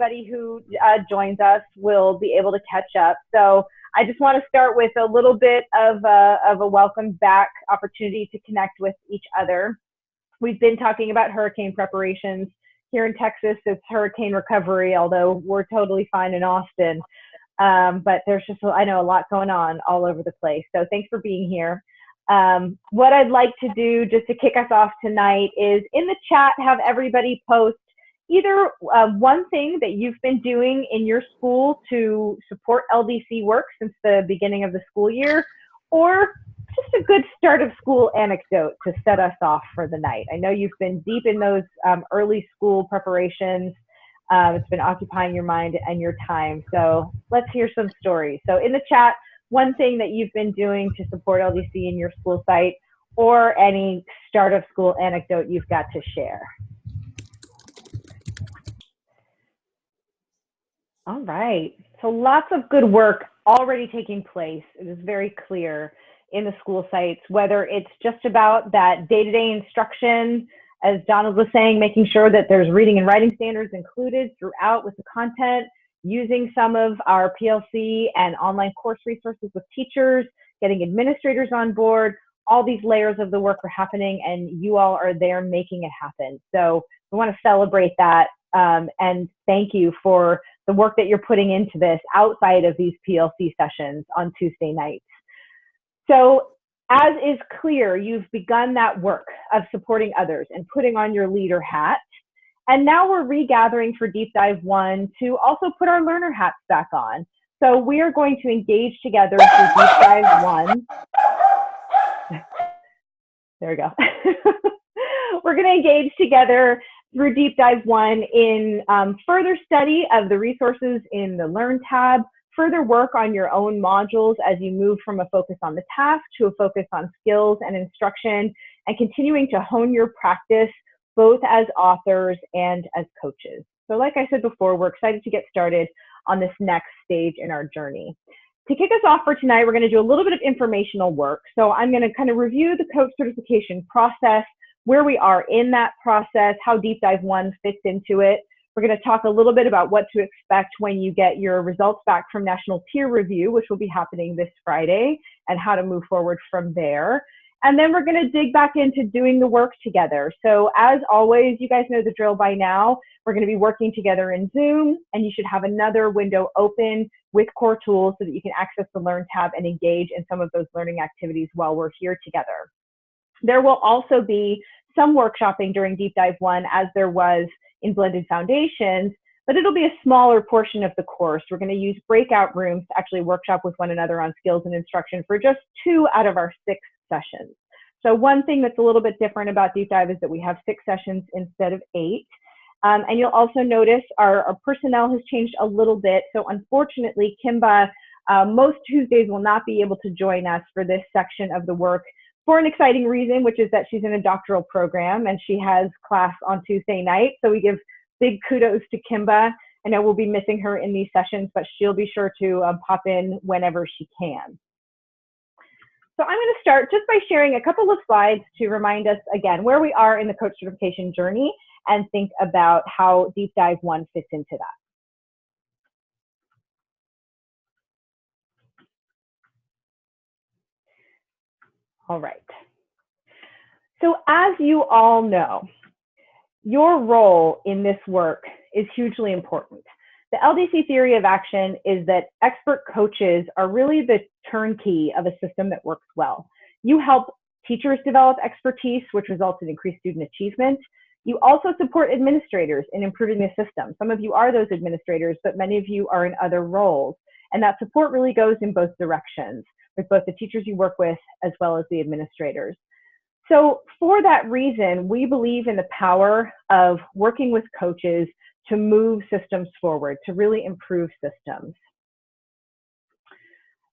everybody who joins us will be able to catch up. So I just want to start with a little bit of a welcome back opportunity to connect with each other. We've been talking about hurricane preparations. Here in Texas, it's hurricane recovery, although we're totally fine in Austin. But there's just, I know, a lot going on all over the place. So thanks for being here. What I'd like to do just to kick us off tonight is in the chat, have everybody post either one thing that you've been doing in your school to support LDC work since the beginning of the school year, or just a good start of school anecdote to set us off for the night. I know you've been deep in those early school preparations. It's been occupying your mind and your time. So let's hear some stories. So in the chat, one thing that you've been doing to support LDC in your school site, or any start of school anecdote you've got to share. All right, so lots of good work already taking place. It is very clear in the school sites, whether it's just about that day-to-day instruction, as Donald was saying, making sure that there's reading and writing standards included throughout with the content, using some of our PLC and online course resources with teachers, getting administrators on board. All these layers of the work are happening and you all are there making it happen. So we want to celebrate that and thank you for the work that you're putting into this outside of these PLC sessions on Tuesday nights. So as is clear, you've begun that work of supporting others and putting on your leader hat. And now we're regathering for Deep Dive 1 to also put our learner hats back on. So we are going to engage together through Deep Dive 1. There we go. We're going to engage together through Deep Dive 1 in further study of the resources in the Learn tab, further work on your own modules as you move from a focus on the task to a focus on skills and instruction, and continuing to hone your practice both as authors and as coaches. So like I said before, we're excited to get started on this next stage in our journey. To kick us off for tonight, we're going to do a little bit of informational work. So I'm going to kind of review the coach certification process, where we are in that process, how Deep Dive 1 fits into it. We're going to talk a little bit about what to expect when you get your results back from National Peer Review, which will be happening this Friday, and how to move forward from there. And then we're going to dig back into doing the work together. So as always, you guys know the drill by now. We're going to be working together in Zoom, and you should have another window open with core tools so that you can access the Learn tab and engage in some of those learning activities while we're here together. There will also be some workshopping during Deep Dive 1, as there was in Blended Foundations, but it'll be a smaller portion of the course. We're going to use breakout rooms to actually workshop with one another on skills and instruction for just 2 out of our 6 sessions. So one thing that's a little bit different about Deep Dive is that we have 6 sessions instead of 8. And you'll also notice our personnel has changed a little bit. So unfortunately, Kimba, most Tuesdays will not be able to join us for this section of the work for an exciting reason, which is that she's in a doctoral program and she has class on Tuesday night. So we give big kudos to Kimba. I know we'll be missing her in these sessions, but she'll be sure to pop in whenever she can. So I'm going to start just by sharing a couple of slides to remind us again where we are in the coach certification journey and think about how Deep Dive 1 fits into that. All right. So as you all know, your role in this work is hugely important. The LDC theory of action is that expert coaches are really the turnkey of a system that works well. You help teachers develop expertise, which results in increased student achievement. You also support administrators in improving the system. Some of you are those administrators, but many of you are in other roles. And that support really goes in both directions, with both the teachers you work with as well as the administrators. So for that reason, we believe in the power of working with coaches to move systems forward, to really improve systems.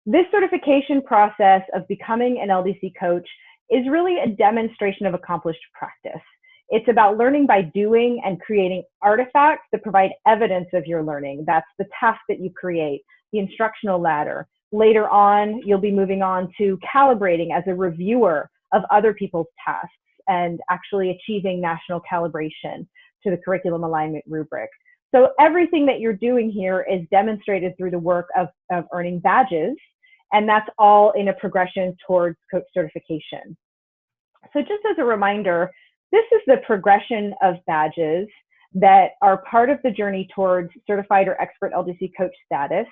This certification process of becoming an LDC coach is really a demonstration of accomplished practice. It's about learning by doing and creating artifacts that provide evidence of your learning. That's the task that you create, the instructional ladder. Later on, you'll be moving on to calibrating as a reviewer of other people's tasks and actually achieving national calibration to the curriculum alignment rubric. So everything that you're doing here is demonstrated through the work of earning badges, and that's all in a progression towards coach certification. So just as a reminder, this is the progression of badges that are part of the journey towards certified or expert LDC coach status.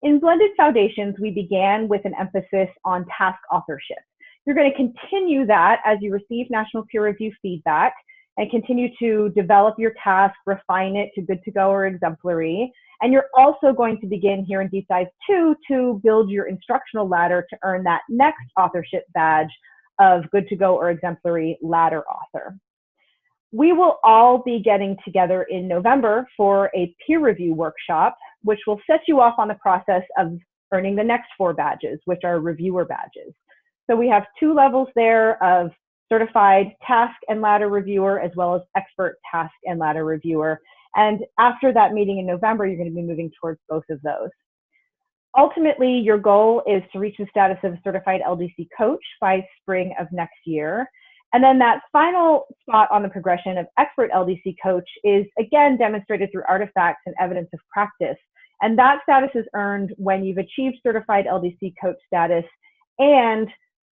In Blended Foundations, we began with an emphasis on task authorship. You're going to continue that as you receive national peer review feedback and continue to develop your task, refine it to good to go or exemplary. And you're also going to begin here in Deep Dive 2 to build your instructional ladder to earn that next authorship badge of good to go or exemplary ladder author. We will all be getting together in November for a peer review workshop, which will set you off on the process of earning the next 4 badges, which are reviewer badges. So we have 2 levels there of certified task and ladder reviewer, as well as expert task and ladder reviewer. And after that meeting in November, you're going to be moving towards both of those. Ultimately, your goal is to reach the status of certified LDC coach by spring of next year. And then that final spot on the progression of expert LDC coach is again demonstrated through artifacts and evidence of practice. And that status is earned when you've achieved certified LDC coach status and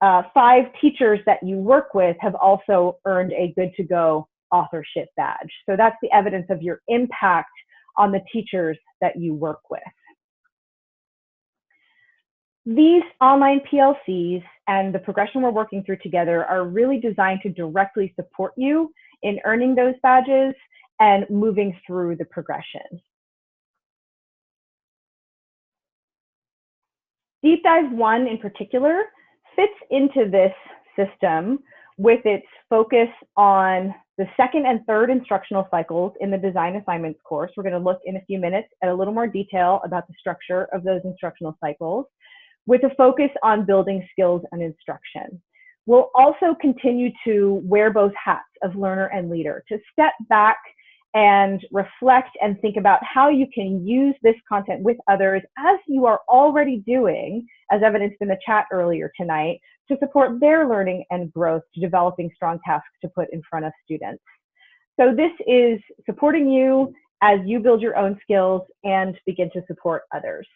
5 teachers that you work with have also earned a good to go authorship badge. So that's the evidence of your impact on the teachers that you work with. These online PLCs and the progression we're working through together are really designed to directly support you in earning those badges and moving through the progression. Deep Dive 1 in particular fits into this system with its focus on the 2nd and 3rd instructional cycles in the design assignments course. We're going to look in a few minutes at a little more detail about the structure of those instructional cycles, with a focus on building skills and instruction. We'll also continue to wear both hats of learner and leader, to step back and reflect and think about how you can use this content with others, as you are already doing, as evidenced in the chat earlier tonight, to support their learning and growth, to developing strong tasks to put in front of students. So this is supporting you as you build your own skills and begin to support others.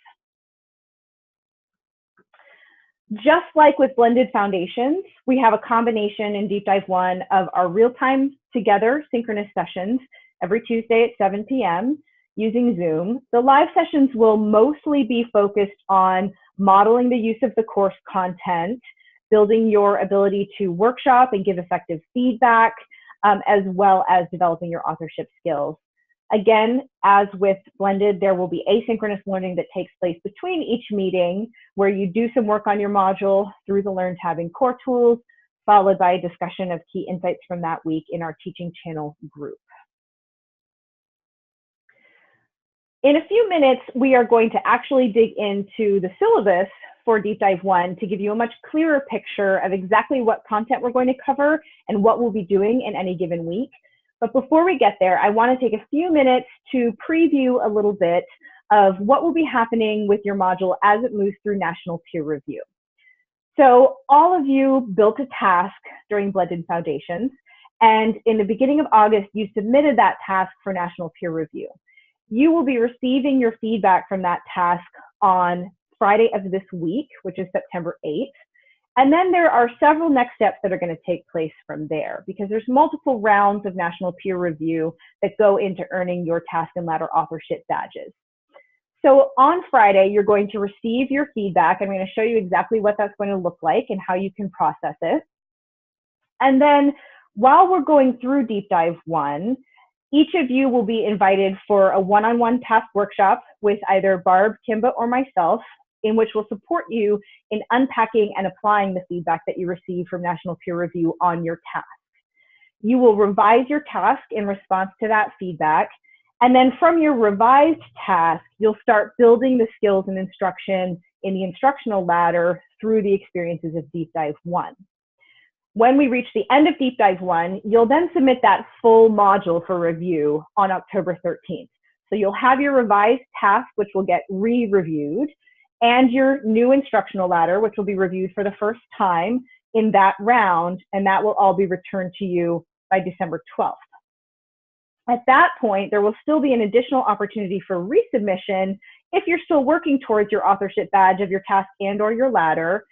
Just like with Blended Foundations, we have a combination in Deep Dive 1 of our real-time together synchronous sessions every Tuesday at 7 p.m. using Zoom. The live sessions will mostly be focused on modeling the use of the course content, building your ability to workshop and give effective feedback, as well as developing your authorship skills. Again, as with Blended, there will be asynchronous learning that takes place between each meeting, where you do some work on your module through the Learn tab in Core Tools, followed by a discussion of key insights from that week in our teaching channel group. In a few minutes, we are going to actually dig into the syllabus for Deep Dive 1 to give you a much clearer picture of exactly what content we're going to cover and what we'll be doing in any given week. But before we get there, I want to take a few minutes to preview a little bit of what will be happening with your module as it moves through national peer review. So all of you built a task during Blended Foundations, and in the beginning of August, you submitted that task for national peer review. You will be receiving your feedback from that task on Friday of this week, which is September 8th. And then there are several next steps that are going to take place from there, because there's multiple rounds of national peer review that go into earning your task and ladder authorship badges. So on Friday, you're going to receive your feedback. I'm going to show you exactly what that's going to look like and how you can process it. And then while we're going through Deep Dive 1, each of you will be invited for a one-on-one task workshop with either Barb, Kimba, or myself, in which we'll support you in unpacking and applying the feedback that you receive from national peer review on your task. You will revise your task in response to that feedback. And then from your revised task, you'll start building the skills and instruction in the instructional ladder through the experiences of Deep Dive 1. When we reach the end of Deep Dive 1, you'll then submit that full module for review on October 13th. So you'll have your revised task, which will get re-reviewed, and your new instructional ladder, which will be reviewed for the first time in that round, and that will all be returned to you by December 12th. At that point, there will still be an additional opportunity for resubmission if you're still working towards your authorship badge of your task and or your ladder,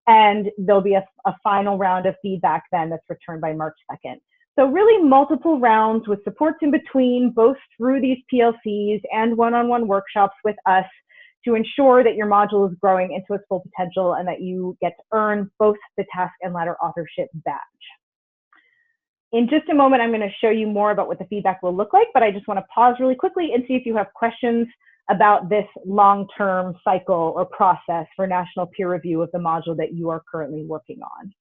and there'll be a final round of feedback then that's returned by March 2nd. So really multiple rounds with supports in between, both through these PLCs and one-on-one workshops with us to ensure that your module is growing into its full potential and that you get to earn both the task and ladder authorship badge. In just a moment, I'm going to show you more about what the feedback will look like, but I just want to pause really quickly and see if you have questions about this long-term cycle or process for national peer review of the module that you are currently working on.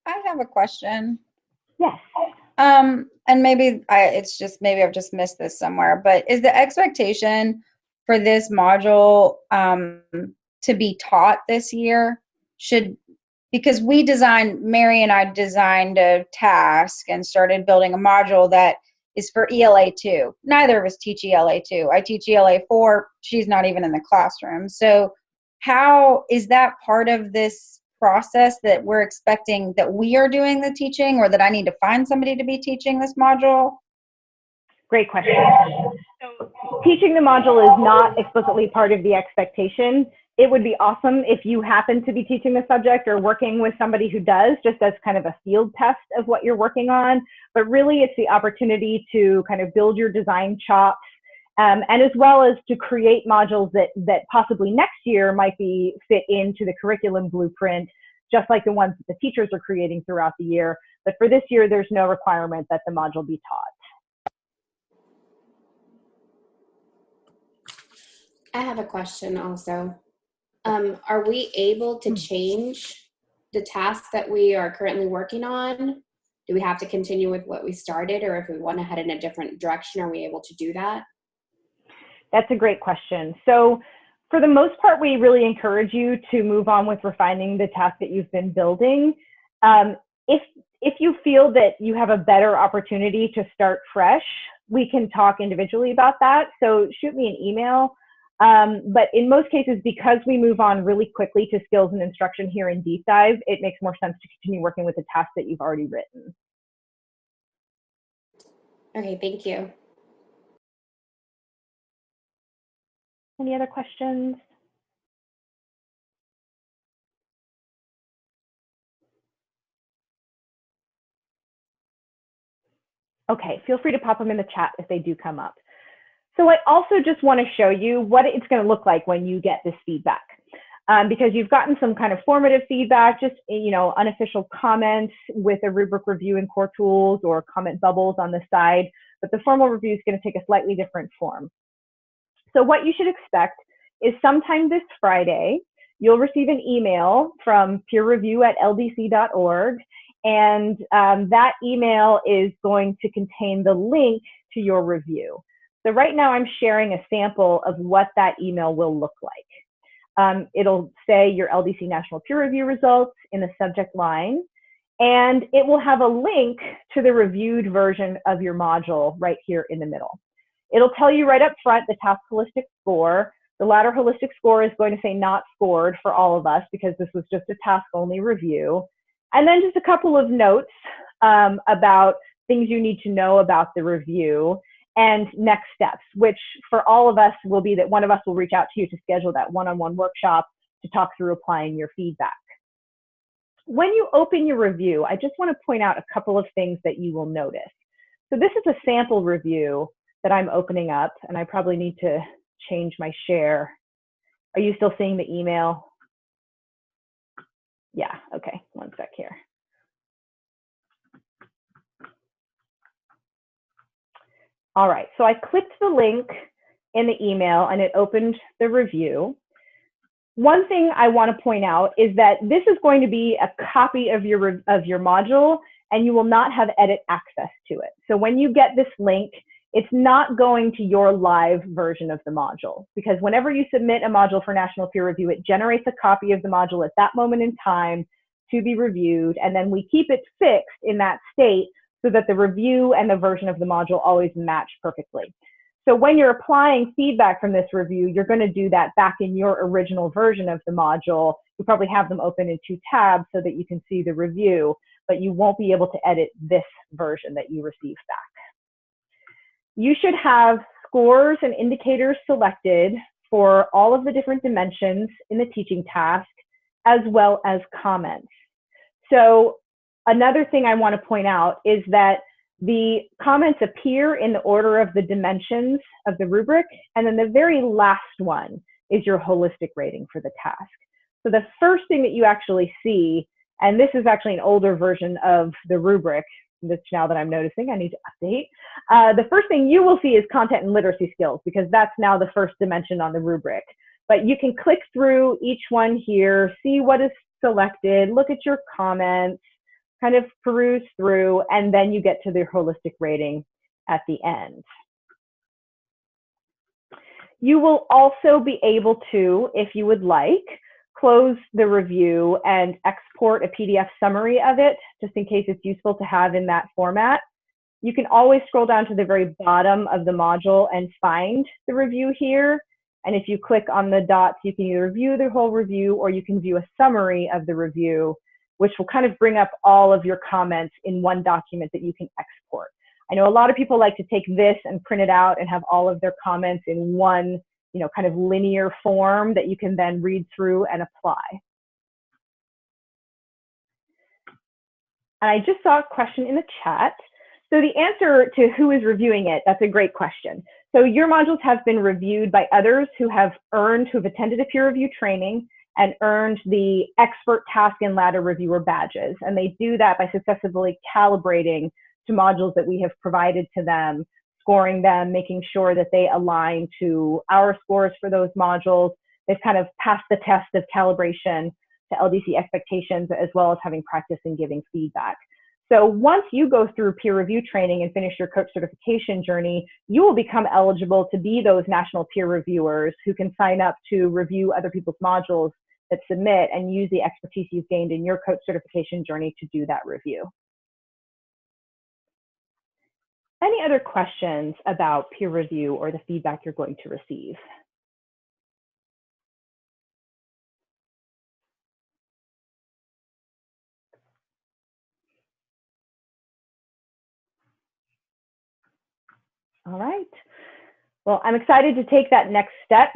I have a question. Yes. And maybe maybe I've just missed this somewhere, but is the expectation for this module to be taught this year? Because Mary and I designed a task and started building a module that is for ELA 2. Neither of us teach ELA 2. I teach ELA 4. She's not even in the classroom. So how is that part of this process that we're expecting that we are doing the teaching, or that I need to find somebody to be teaching this module? Great question. So teaching the module is not explicitly part of the expectation. It would be awesome if you happen to be teaching the subject or working with somebody who does, just as kind of a field test of what you're working on. But really, it's the opportunity to kind of build your design chops, and as well as to create modules that possibly next year might be fit into the curriculum blueprint, just like the ones that the teachers are creating throughout the year. But for this year, there's no requirement that the module be taught. I have a question also. Are we able to change the tasks that we are currently working on? Do we have to continue with what we started, or if we want to head in a different direction, are we able to do that? That's a great question. So for the most part, we really encourage you to move on with refining the task that you've been building. If you feel that you have a better opportunity to start fresh, we can talk individually about that. So shoot me an email. But in most cases, because we move on really quickly to skills and instruction here in Deep Dive, it makes more sense to continue working with the task that you've already written. Okay, thank you. Any other questions? Okay, feel free to pop them in the chat if they do come up. So I also just want to show you what it's going to look like when you get this feedback. Because you've gotten some kind of formative feedback, just unofficial comments with a rubric review in Core Tools or comment bubbles on the side, but the formal review is going to take a slightly different form. So what you should expect is sometime this Friday, you'll receive an email from peerreview@ldc.org, and that email is going to contain the link to your review. So right now I'm sharing a sample of what that email will look like. It'll say your LDC National Peer Review results in the subject line, and it will have a link to the reviewed version of your module right here in the middle. It'll tell you right up front the task holistic score. The ladder holistic score is going to say not scored for all of us because this was just a task only review. And then just a couple of notes about things you need to know about the review and next steps, which for all of us will be that one of us will reach out to you to schedule that one-on-one workshop to talk through applying your feedback. When you open your review, I just want to point out a couple of things that you will notice. So this is a sample review that I'm opening up, and I probably need to change my share. Are you still seeing the email? Yeah, okay, one sec here. All right, so I clicked the link in the email and it opened the review. One thing I want to point out is that this is going to be a copy of your module, and you will not have edit access to it. So when you get this link, it's not going to your live version of the module, because whenever you submit a module for national peer review, it generates a copy of the module at that moment in time to be reviewed, and then we keep it fixed in that state so that the review and the version of the module always match perfectly. So when you're applying feedback from this review, you're going to do that back in your original version of the module. You probably have them open in 2 tabs so that you can see the review, but you won't be able to edit this version that you receive back. You should have scores and indicators selected for all of the different dimensions in the teaching task, as well as comments. So another thing I want to point out is that the comments appear in the order of the dimensions of the rubric, and then the very last one is your holistic rating for the task. So the first thing that you actually see, and this is actually an older version of the rubric, which now that I'm noticing I need to update, the first thing you will see is content and literacy skills, because that's now the first dimension on the rubric. But you can click through each one here, see what is selected, look at your comments, kind of peruse through, and then you get to the holistic rating at the end. You will also be able to, if you would like, close the review and export a PDF summary of it, just in case it's useful to have in that format. You can always scroll down to the very bottom of the module and find the review here. And if you click on the dots, you can either view the whole review or you can view a summary of the review, which will kind of bring up all of your comments in one document that you can export. I know a lot of people like to take this and print it out and have all of their comments in one, kind of linear form that you can then read through and apply. And I just saw a question in the chat. So the answer to who is reviewing it, that's a great question. So your modules have been reviewed by others who've attended a peer review training and earned the expert task and ladder reviewer badges. And they do that by successfully calibrating to modules that we have provided to them, scoring them, making sure that they align to our scores for those modules. They've kind of passed the test of calibration to LDC expectations, as well as having practice and giving feedback. So once you go through peer review training and finish your coach certification journey, you will become eligible to be those national peer reviewers who can sign up to review other people's modules that submit and use the expertise you've gained in your coach certification journey to do that review. Any other questions about peer review or the feedback you're going to receive? All right. Well, I'm excited to take that next step.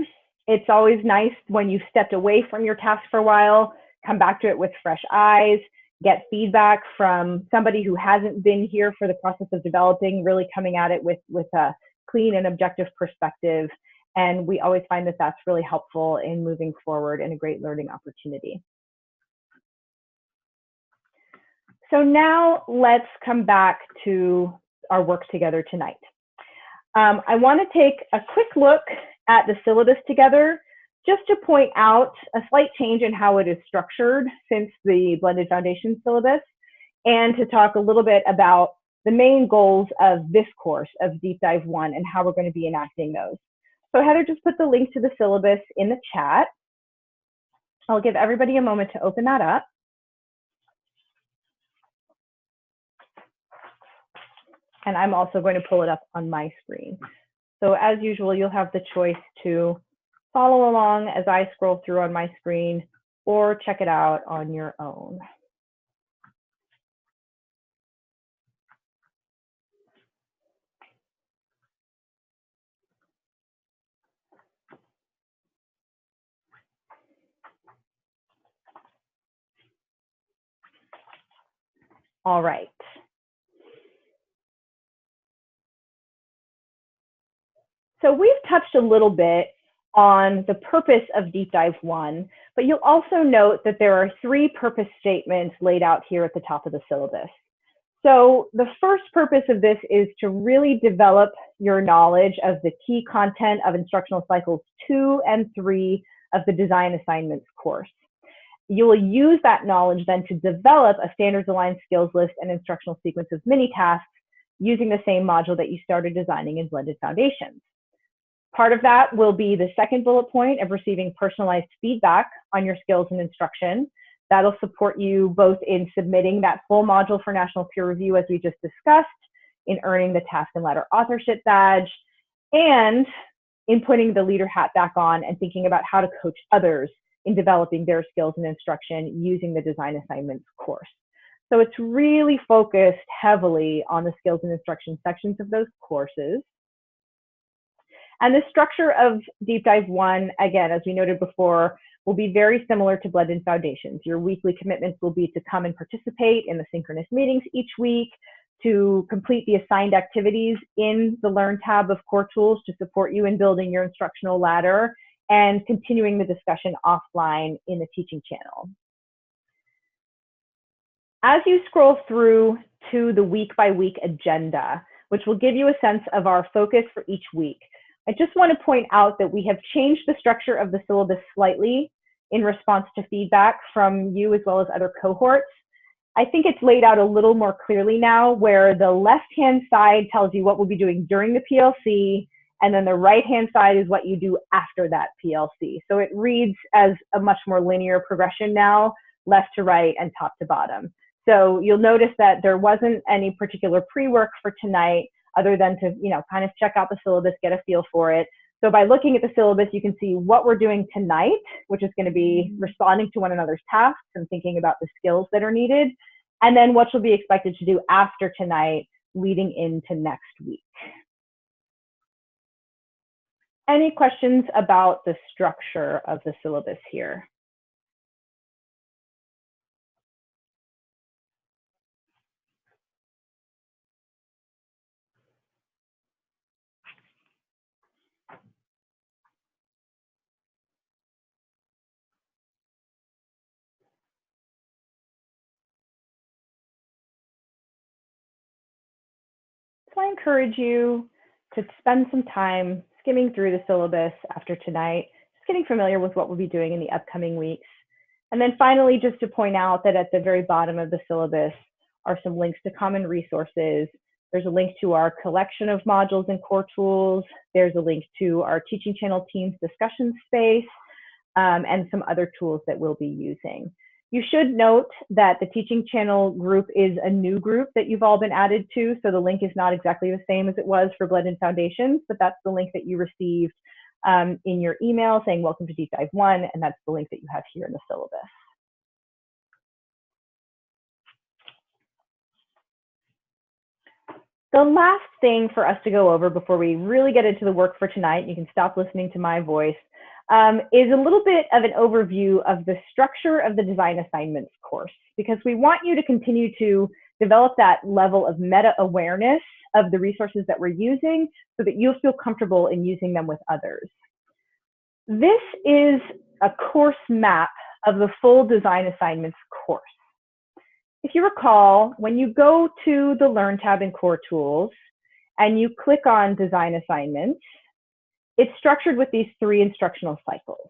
It's always nice when you've stepped away from your task for a while, come back to it with fresh eyes, get feedback from somebody who hasn't been here for the process of developing, really coming at it with a clean and objective perspective. And we always find that that's really helpful in moving forward and a great learning opportunity. So now let's come back to our work together tonight. I want to take a quick look at the syllabus together, just to point out a slight change in how it is structured since the Blended Foundation syllabus, and to talk a little bit about the main goals of this course of Deep Dive 1 and how we're going to be enacting those. So Heather just put the link to the syllabus in the chat. I'll give everybody a moment to open that up. And I'm also going to pull it up on my screen. So as usual, you'll have the choice to follow along as I scroll through on my screen or check it out on your own. All right. So we've touched a little bit on the purpose of Deep Dive 1, but you'll also note that there are 3 purpose statements laid out here at the top of the syllabus. So the first purpose of this is to really develop your knowledge of the key content of instructional cycles 2 and 3 of the Design Assignments course. You will use that knowledge then to develop a standards aligned skills list and instructional sequence of mini tasks using the same module that you started designing in Blended Foundations. Part of that will be the second bullet point of receiving personalized feedback on your skills and instruction. That'll support you both in submitting that full module for national peer review, as we just discussed, in earning the task and ladder authorship badge, and in putting the leader hat back on and thinking about how to coach others in developing their skills and instruction using the design assignments course. So it's really focused heavily on the skills and instruction sections of those courses. And the structure of Deep Dive 1, again, as we noted before, will be very similar to Blended Foundations. Your weekly commitments will be to come and participate in the synchronous meetings each week, to complete the assigned activities in the Learn tab of Core Tools to support you in building your instructional ladder, and continuing the discussion offline in the teaching channel. As you scroll through to the week-by-week agenda, which will give you a sense of our focus for each week, I just want to point out that we have changed the structure of the syllabus slightly in response to feedback from you as well as other cohorts. I think it's laid out a little more clearly now, where the left-hand side tells you what we'll be doing during the PLC, and then the right-hand side is what you do after that PLC. So it reads as a much more linear progression now, left to right and top to bottom. So you'll notice that there wasn't any particular pre-work for tonight other than to, kind of check out the syllabus, get a feel for it. So by looking at the syllabus, you can see what we're doing tonight, which is going to be responding to one another's tasks and thinking about the skills that are needed, and then what you'll be expected to do after tonight leading into next week. Any questions about the structure of the syllabus here? So I encourage you to spend some time skimming through the syllabus after tonight, just getting familiar with what we'll be doing in the upcoming weeks. And then finally, just to point out that at the very bottom of the syllabus are some links to common resources. There's a link to our collection of modules and core tools. There's a link to our teaching channel team's discussion space, and some other tools that we'll be using. You should note that the teaching channel group is a new group that you've all been added to, so the link is not exactly the same as it was for Blended Foundations, but that's the link that you received in your email saying welcome to Deep Dive 1, and that's the link that you have here in the syllabus. The last thing for us to go over before we really get into the work for tonight, you can stop listening to my voice, is a little bit of an overview of the structure of the design assignments course, because we want you to continue to develop that level of meta awareness of the resources that we're using so that you'll feel comfortable in using them with others. This is a course map of the full design assignments course. If you recall, when you go to the Learn tab in Core Tools and you click on Design Assignments, it's structured with these 3 instructional cycles.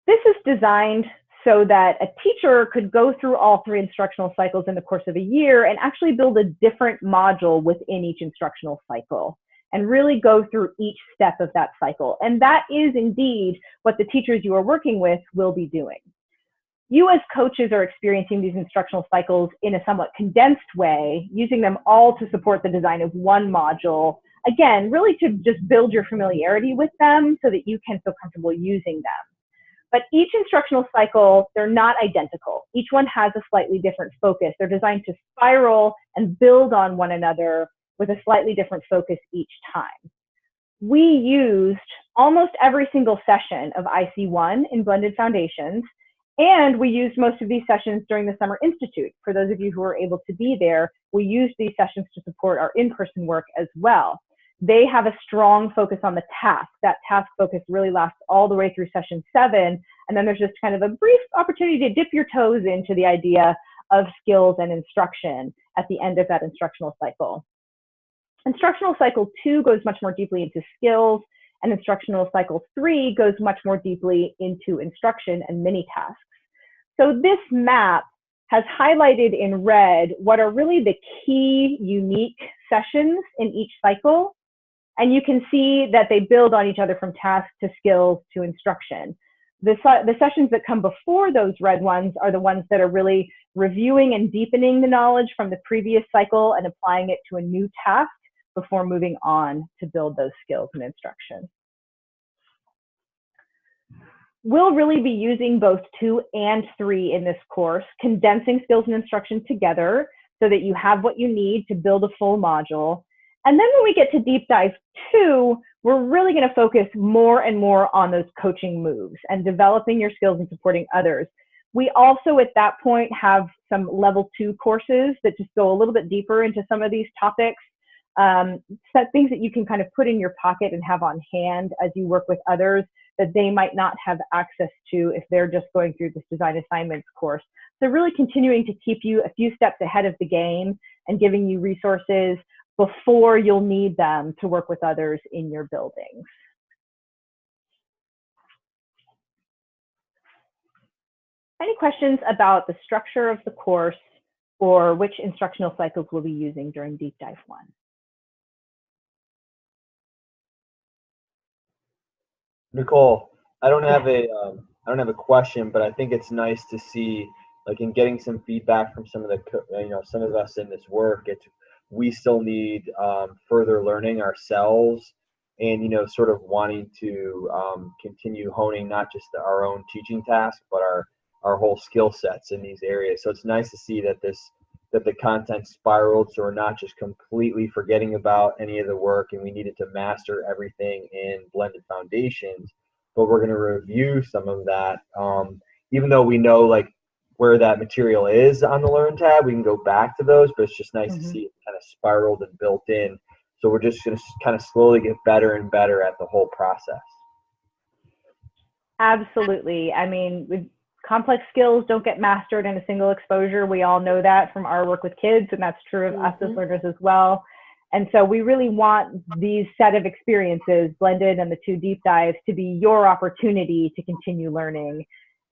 This is designed so that a teacher could go through all 3 instructional cycles in the course of a year and actually build a different module within each instructional cycle and really go through each step of that cycle. And that is indeed what the teachers you are working with will be doing. You as coaches are experiencing these instructional cycles in a somewhat condensed way, using them all to support the design of one module. Again, really to just build your familiarity with them so that you can feel comfortable using them. But each instructional cycle, they're not identical. Each one has a slightly different focus. They're designed to spiral and build on one another with a slightly different focus each time. We used almost every single session of IC1 in Blended Foundations, and we used most of these sessions during the Summer Institute. For those of you who were able to be there, we used these sessions to support our in-person work as well. They have a strong focus on the task. That task focus really lasts all the way through session 7. And then there's just kind of a brief opportunity to dip your toes into the idea of skills and instruction at the end of that instructional cycle. Instructional cycle 2 goes much more deeply into skills, and instructional cycle 3 goes much more deeply into instruction and mini tasks. So this map has highlighted in red what are really the key unique sessions in each cycle. And you can see that they build on each other from task to skills to instruction. The sessions that come before those red ones are the ones that are really reviewing and deepening the knowledge from the previous cycle and applying it to a new task, before moving on to build those skills in instruction. We'll really be using both 2 and 3 in this course, condensing skills and instruction together so that you have what you need to build a full module. And then when we get to deep dive 2, we're really going to focus more and more on those coaching moves and developing your skills and supporting others. We also at that point have some level 2 courses that just go a little bit deeper into some of these topics. Things that you can kind of put in your pocket and have on hand as you work with others that they might not have access to if they're just going through this design assignments course. So really continuing to keep you a few steps ahead of the game and giving you resources before you'll need them to work with others in your buildings. Any questions about the structure of the course or which instructional cycles we'll be using during Deep Dive 1? Nicole, I don't have a question, but I think it's nice to see, like, in getting some feedback from some of the, some of us in this work. We still need further learning ourselves, and sort of wanting to continue honing not just our own teaching tasks, but our whole skill sets in these areas. So it's nice to see that the content spiraled, so we're not just completely forgetting about any of the work and we needed to master everything in blended foundations, but we're going to review some of that. Even though we know like where that material is on the Learn tab, we can go back to those, but it's just nice to see it kind of spiraled and built in. So we're just going to kind of slowly get better and better at the whole process. Absolutely. I mean, complex skills don't get mastered in a single exposure. We all know that from our work with kids, and that's true of us as learners as well. And so we really want these set of experiences, blended and the 2 deep dives, to be your opportunity to continue learning.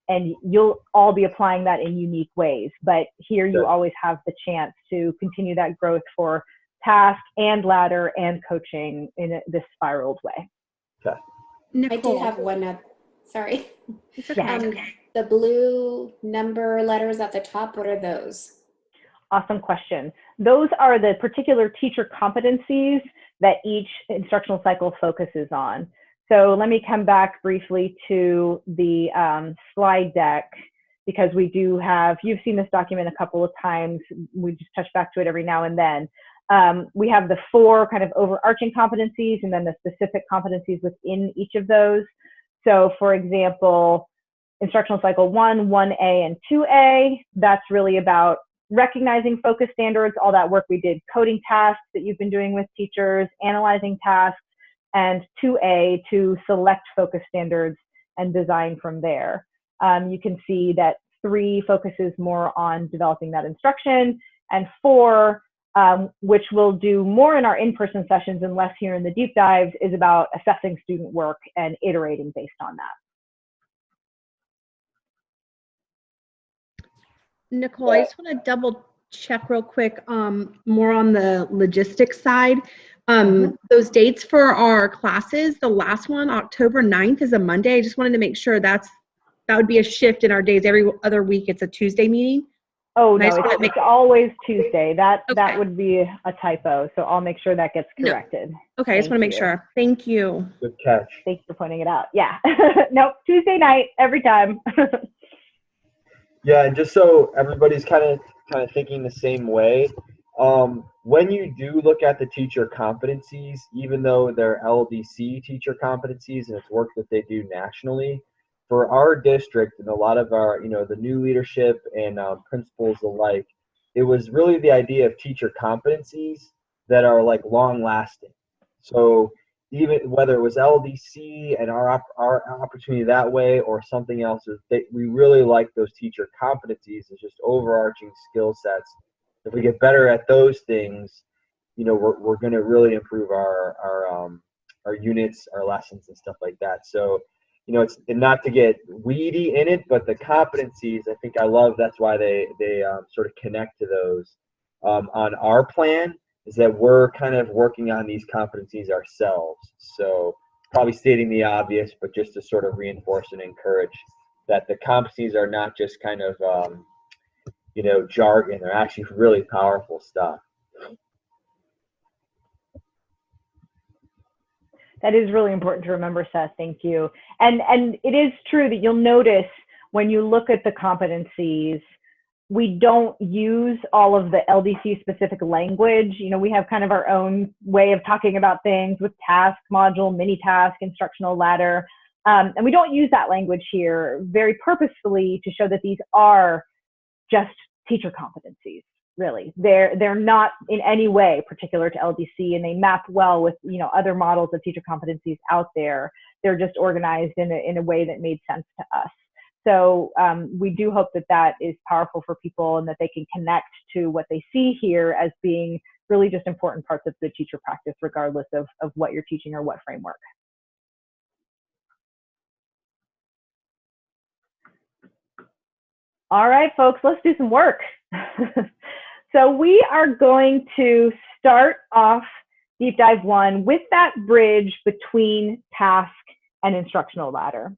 And you'll all be applying that in unique ways. But here you always have the chance to continue that growth for task and ladder and coaching in this spiraled way. Okay. I did have one sorry. It's okay. The blue number letters at the top, what are those? Awesome question. Those are the particular teacher competencies that each instructional cycle focuses on. So let me come back briefly to the slide deck, because we do have, you've seen this document a couple of times. We just touch back to it every now and then. We have the 4 kind of overarching competencies and then the specific competencies within each of those. So for example, instructional cycle 1, 1A, and 2A, that's really about recognizing focus standards, all that work we did, coding tasks that you've been doing with teachers, analyzing tasks, and 2A to select focus standards and design from there. You can see that 3 focuses more on developing that instruction, and 4, which we'll do more in our in-person sessions and less here in the deep dives, is about assessing student work and iterating based on that. Nicole, I just want to double check real quick, more on the logistics side. Those dates for our classes, the last one, October 9th, is a Monday. I just wanted to make sure that would be a shift in our days. Every other week it's a Tuesday meeting. Oh, no, it's always Tuesday. That would be a typo, so I'll make sure that gets corrected. Okay, I just want to make sure. Thank you. Good catch. Thanks for pointing it out. Yeah. Nope, Tuesday night, every time. Yeah, and just so everybody's kind of thinking the same way, when you do look at the teacher competencies, even though they're LDC teacher competencies and it's work that they do nationally, for our district and a lot of our, the new leadership and principals alike, it was really the idea of teacher competencies that are like long lasting. So even whether it was LDC and our opportunity that way or something else, we really like those teacher competencies as just overarching skill sets. If we get better at those things, we're going to really improve our units, our lessons, and stuff like that. So, it's not to get weedy in it, but the competencies, I think I love. That's why they sort of connect to those. On our plan is that we're kind of working on these competencies ourselves. So probably stating the obvious, but just to sort of reinforce and encourage that the competencies are not just kind of jargon. They're actually really powerful stuff. That is really important to remember, Seth. Thank you. And it is true that you'll notice when you look at the competencies, we don't use all of the LDC specific language. You know, we have kind of our own way of talking about things with task, module, mini task, instructional ladder. And we don't use that language here very purposefully to show that these are just teacher competencies. Really, they're not in any way particular to LDC, and they map well with, you know, other models of teacher competencies out there. They're just organized in a way that made sense to us. So we do hope that that is powerful for people and that they can connect to what they see here as being really just important parts of the teacher practice, regardless of what you're teaching or what framework. All right, folks, let's do some work. So we are going to start off Deep Dive 1 with that bridge between task and instructional ladder,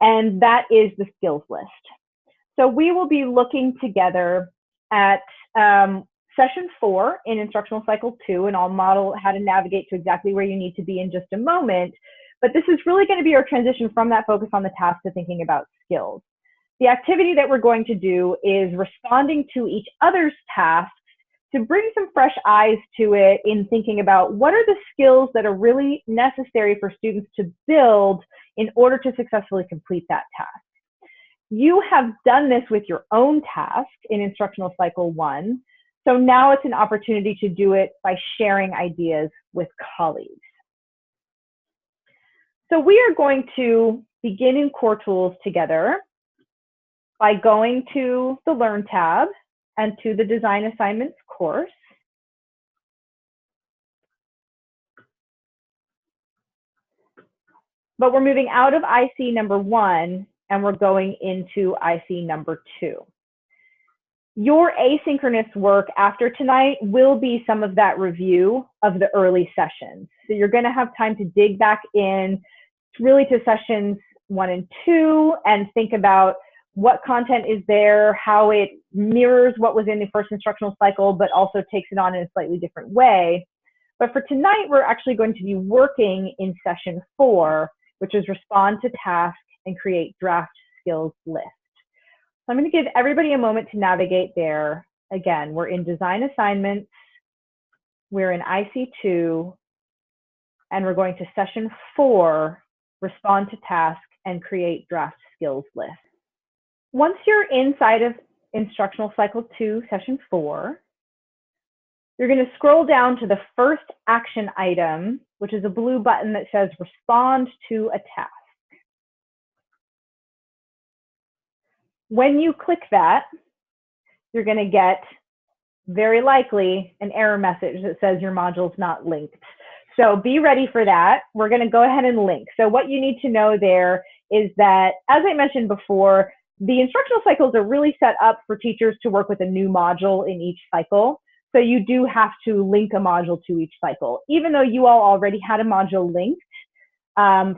and that is the skills list. So we will be looking together at session 4 in instructional cycle 2, and I'll model how to navigate to exactly where you need to be in just a moment. But this is really going to be our transition from that focus on the task to thinking about skills. The activity that we're going to do is responding to each other's tasks to bring some fresh eyes to it in thinking about what are the skills that are really necessary for students to build in order to successfully complete that task. You have done this with your own task in instructional cycle 1, so now it's an opportunity to do it by sharing ideas with colleagues. So we are going to begin in Core Tools together by going to the Learn tab and to the Design Assignments course. But we're moving out of IC number 1 and we're going into IC number 2. Your asynchronous work after tonight will be some of that review of the early sessions. So you're going to have time to dig back in really to sessions 1 and 2 and think about what content is there, how it mirrors what was in the first instructional cycle, but also takes it on in a slightly different way. But for tonight, we're actually going to be working in session 4, which is respond to task and create draft skills list. So I'm going to give everybody a moment to navigate there. Again, we're in Design Assignments, we're in IC2, and we're going to session 4, respond to task and create draft skills list. Once you're inside of instructional cycle 2, session 4, you're going to scroll down to the first action item, which is a blue button that says respond to a task. When you click that, you're going to get very likely an error message that says your module's not linked. So be ready for that. We're going to go ahead and link. So what you need to know there is that, as I mentioned before, the instructional cycles are really set up for teachers to work with a new module in each cycle. So you do have to link a module to each cycle. Even though you all already had a module linked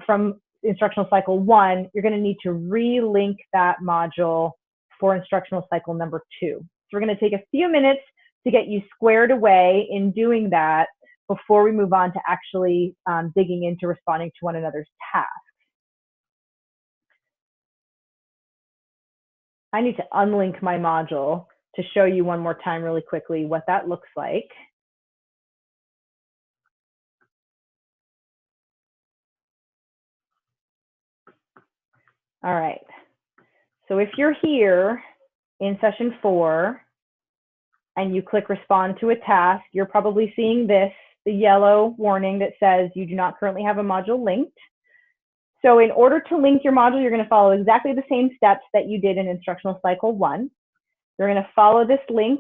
from instructional cycle 1, you're going to need to re-link that module for instructional cycle number 2. So we're going to take a few minutes to get you squared away in doing that before we move on to actually digging into responding to one another's tasks. I need to unlink my module to show you one more time really quickly what that looks like. All right, so if you're here in session 4 and you click respond to a task, you're probably seeing this, the yellow warning that says you do not currently have a module linked. So in order to link your module, you're going to follow exactly the same steps that you did in instructional cycle 1. You're going to follow this link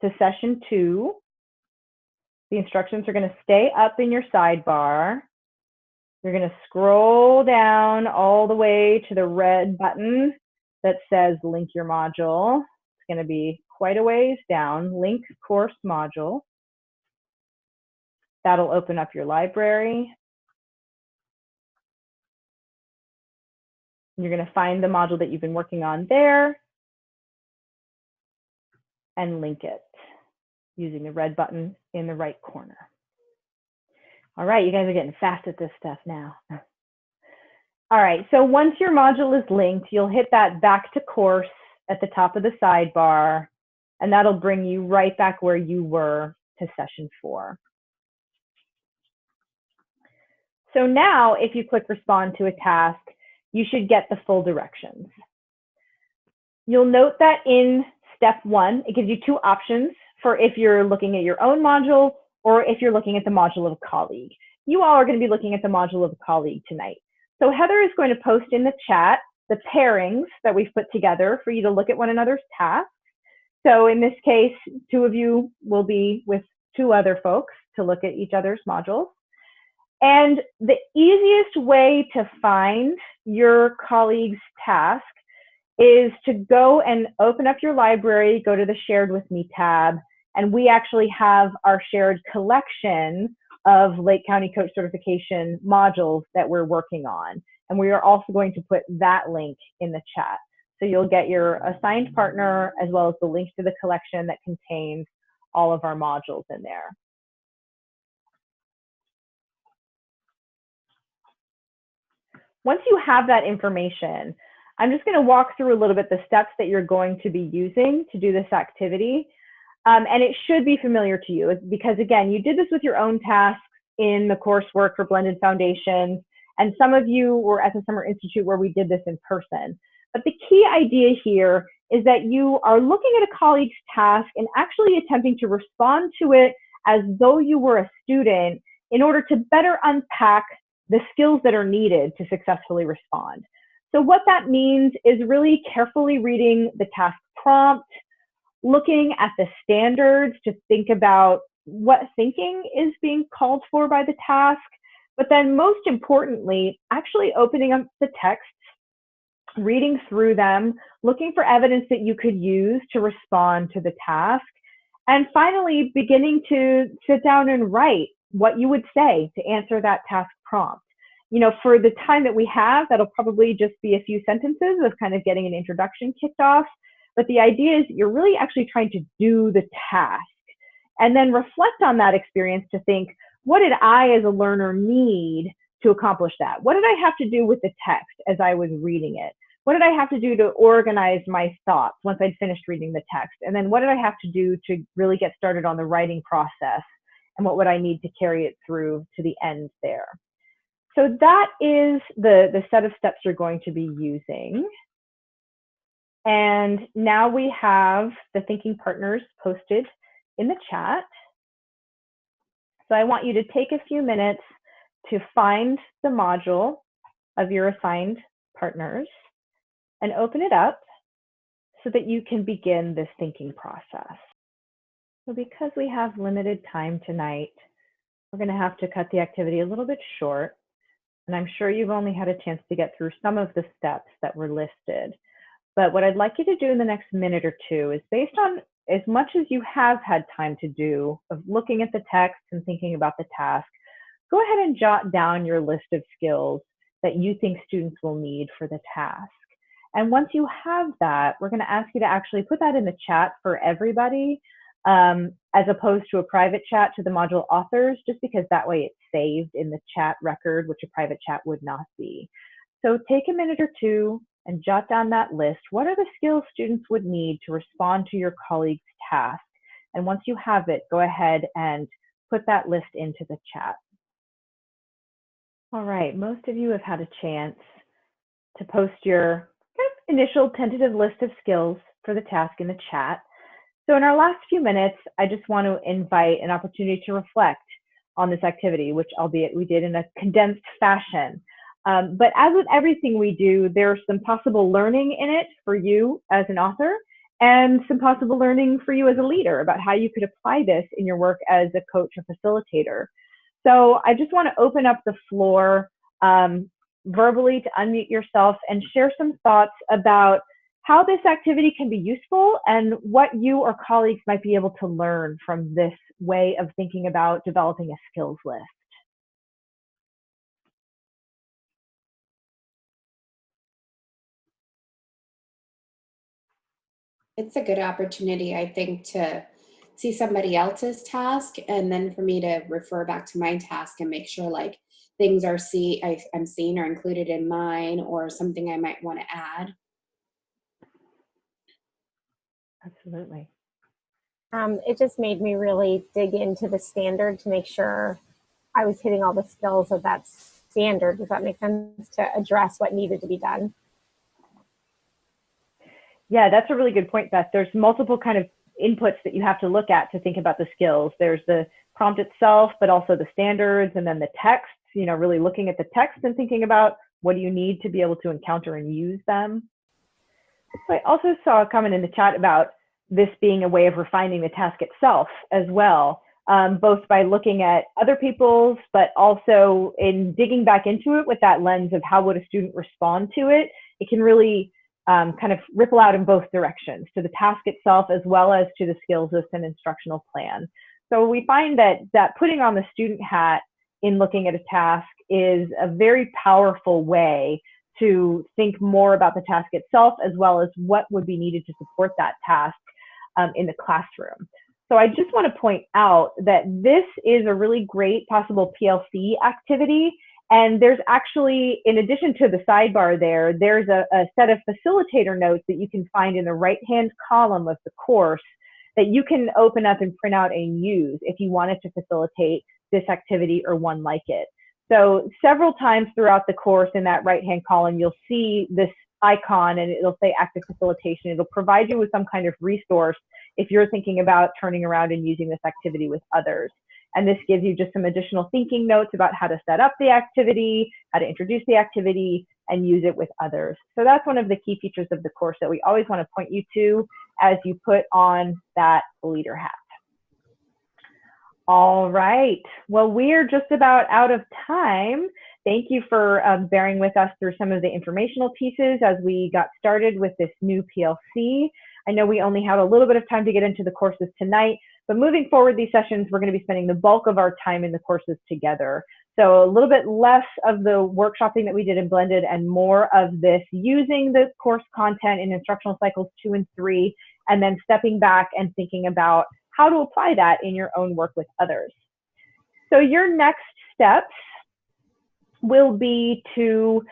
to session 2. The instructions are going to stay up in your sidebar. You're going to scroll down all the way to the red button that says link your module. It's going to be quite a ways down, link course module. That'll open up your library. You're going to find the module that you've been working on there and link it using the red button in the right corner. All right, you guys are getting fast at this stuff now. All right, so once your module is linked, you'll hit that back to course at the top of the sidebar, and that'll bring you right back where you were to session 4. So now if you click respond to a task, you should get the full directions. You'll note that in step 1, it gives you 2 options for if you're looking at your own module or if you're looking at the module of a colleague. You all are going to be looking at the module of a colleague tonight. So Heather is going to post in the chat the pairings that we've put together for you to look at one another's tasks. So in this case, 2 of you will be with 2 other folks to look at each other's modules. And the easiest way to find your colleague's task is to go and open up your library, go to the Shared With Me tab, and we actually have our shared collection of Lake County Coach Certification modules that we're working on. And we are also going to put that link in the chat. So you'll get your assigned partner as well as the link to the collection that contains all of our modules in there. Once you have that information, I'm just going to walk through a little bit the steps that you're going to be using to do this activity. And it should be familiar to you because, again, you did this with your own tasks in the coursework for Blended Foundations, and some of you were at the Summer Institute where we did this in person. But the key idea here is that you are looking at a colleague's task and actually attempting to respond to it as though you were a student in order to better unpack the skills that are needed to successfully respond. So what that means is really carefully reading the task prompt, looking at the standards to think about what thinking is being called for by the task, but then most importantly, actually opening up the texts, reading through them, looking for evidence that you could use to respond to the task, and finally beginning to sit down and write what you would say to answer that task prompt. You know, for the time that we have, that'll probably just be a few sentences of kind of getting an introduction kicked off. But the idea is you're really actually trying to do the task and then reflect on that experience to think, what did I as a learner need to accomplish that? What did I have to do with the text as I was reading it? What did I have to do to organize my thoughts once I'd finished reading the text? And then what did I have to do to really get started on the writing process? And what would I need to carry it through to the end there? So that is the set of steps you're going to be using. And now we have the thinking partners posted in the chat. So I want you to take a few minutes to find the module of your assigned partners and open it up so that you can begin this thinking process. So because we have limited time tonight, we're going to have to cut the activity a little bit short. And I'm sure you've only had a chance to get through some of the steps that were listed. But what I'd like you to do in the next minute or two is, based on as much as you have had time to do of looking at the text and thinking about the task, go ahead and jot down your list of skills that you think students will need for the task. And once you have that, we're going to ask you to actually put that in the chat for everybody, as opposed to a private chat to the module authors, just because that way it's saved in the chat record, which a private chat would not be. So take a minute or two and jot down that list. What are the skills students would need to respond to your colleague's task? And once you have it, go ahead and put that list into the chat. All right, most of you have had a chance to post your initial tentative list of skills for the task in the chat. So in our last few minutes, I just want to invite an opportunity to reflect on this activity, which albeit we did in a condensed fashion. But as with everything we do, there's some possible learning in it for you as an author and some possible learning for you as a leader about how you could apply this in your work as a coach or facilitator. So I just want to open up the floor verbally to unmute yourself and share some thoughts about how this activity can be useful and what you or colleagues might be able to learn from this way of thinking about developing a skills list. It's a good opportunity, I think, to see somebody else's task, and then for me to refer back to my task and make sure like things are I'm seeing or included in mine, or something I might want to add. Absolutely. It just made me really dig into the standard to make sure I was hitting all the skills of that standard. Does that make sense? To address what needed to be done. Yeah, that's a really good point, Beth. There's multiple kind of inputs that you have to look at to think about the skills. There's the prompt itself, but also the standards, and then the text, you know, really looking at the text and thinking about what do you need to be able to encounter and use them. I also saw a comment in the chat about this being a way of refining the task itself as well, both by looking at other people's, but also in digging back into it with that lens of how would a student respond to it. It can really kind of ripple out in both directions, to the task itself as well as to the skills list and instructional plan. So we find that putting on the student hat in looking at a task is a very powerful way to think more about the task itself, as well as what would be needed to support that task in the classroom. So I just want to point out that this is a really great possible PLC activity. And there's actually, in addition to the sidebar there, there's a set of facilitator notes that you can find in the right-hand column of the course that you can open up and print out and use if you wanted to facilitate this activity or one like it. So several times throughout the course in that right-hand column, you'll see this icon and it'll say active facilitation. It'll provide you with some kind of resource if you're thinking about turning around and using this activity with others. And this gives you just some additional thinking notes about how to set up the activity, how to introduce the activity, and use it with others. So that's one of the key features of the course that we always want to point you to as you put on that leader hat. All right. Well, we're just about out of time. Thank you for bearing with us through some of the informational pieces as we got started with this new PLC. I know we only had a little bit of time to get into the courses tonight, but moving forward, these sessions, we're going to be spending the bulk of our time in the courses together. So a little bit less of the workshopping that we did in Blended and more of this using the course content in instructional cycles 2 and 3, and then stepping back and thinking about how to apply that in your own work with others. So your next steps will be to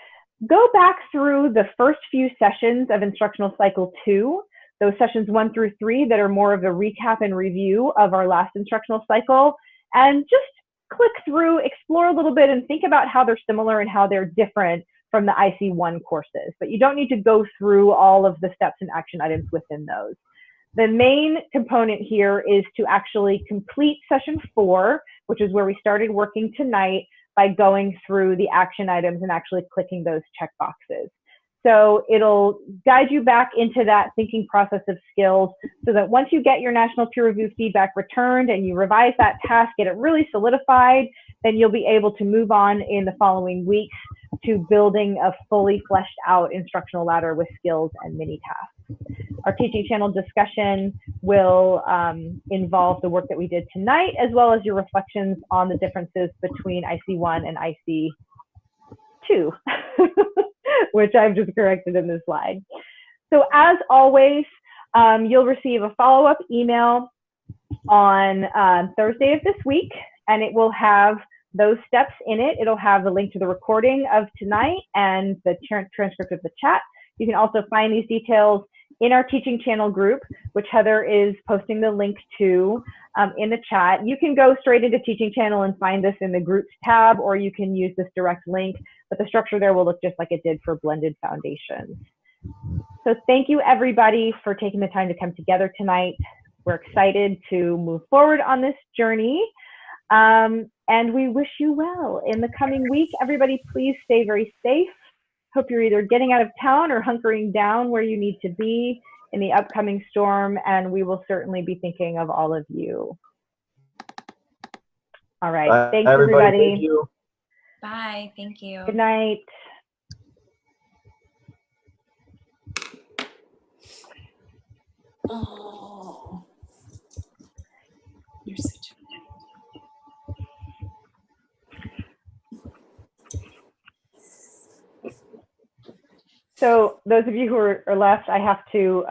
go back through the first few sessions of instructional cycle 2, those sessions 1 through 3 that are more of a recap and review of our last instructional cycle, and just click through, explore a little bit, and think about how they're similar and how they're different from the IC1 courses. But you don't need to go through all of the steps and action items within those. The main component here is to actually complete session 4, which is where we started working tonight, by going through the action items and actually clicking those check boxes. So it'll guide you back into that thinking process of skills so that once you get your national peer review feedback returned and you revise that task, get it really solidified, then you'll be able to move on in the following weeks to building a fully fleshed out instructional ladder with skills and mini tasks. Our teaching channel discussion will involve the work that we did tonight, as well as your reflections on the differences between IC1 and IC2, which I've just corrected in this slide. So as always, you'll receive a follow-up email on Thursday of this week, and it will have those steps in it. It'll have the link to the recording of tonight and the transcript of the chat. You can also find these details in our teaching channel group, which Heather is posting the link to in the chat. You can go straight into teaching channel and find this in the groups tab, or you can use this direct link, but the structure there will look just like it did for Blended Foundations. So thank you everybody for taking the time to come together tonight. We're excited to move forward on this journey. And we wish you well in the coming week. Everybody, please stay very safe. Hope you're either getting out of town or hunkering down where you need to be in the upcoming storm, and we will certainly be thinking of all of you. All right. Thanks, everybody. Thank you. Bye. Thank you. Good night. Oh, you're such a So those of you who are left, I have to